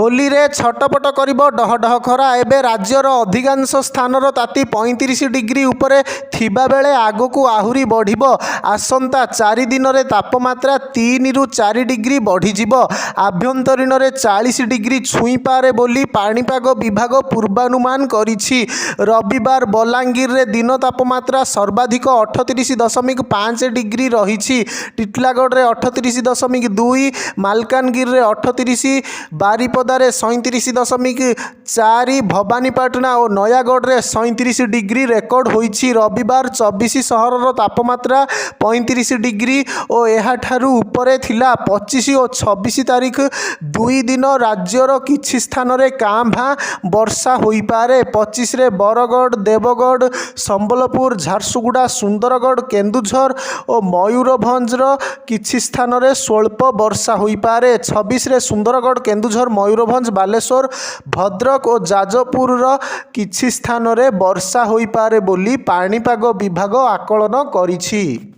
होली रे छटपट करिबो डहडह खरा। एबे राज्यर अधिकांश स्थानर ताती 35 डिग्री उपरे थिबा बेले आगकू आहुरी बढ़िबो। आसंता 4 दिन रे तापमात्रा 3 रु 4 डिग्री बढ़ीजिबो। आभ्यंतरीण रे 40 डिग्री छुई पारे बोली पाणीपाग विभाग पूर्वानुमान करिछि। रविवार बलांगीर रे दिन तापमात्रा सर्वाधिक 38.5 डिग्री रहिछि। टिटलागढ़ रे 38.2, मालकानगिर रे 38, बारिपदारे 37.4, भवानीपाटना और नयागढ़ रे 37 डिग्री रेकर्ड होइछि। रविवार 24 सहरर तापमात्रा 35 डिग्री और एहाठारु उपरे थिला। 25 और 26 तारीख 2 दिन राज्यर किछि स्थान रे कां भां वर्षा होई पारे। 25 रे बरगढ़, देवगढ़, संबलपुर, झारसुगुड़ा, सुंदरगढ़, केन्दुझर और मयूरभंजर किछि स्थान रे स्वल्प वर्षा होई पारे। 26 रे सुंदरगढ़, केन्दुझर, मयूरभंज, बालेश्वर, भद्रक और जाजपुर किछि स्थान रे वर्षा होई पारे बोली पाणीपाग विभाग आकलन करिछि।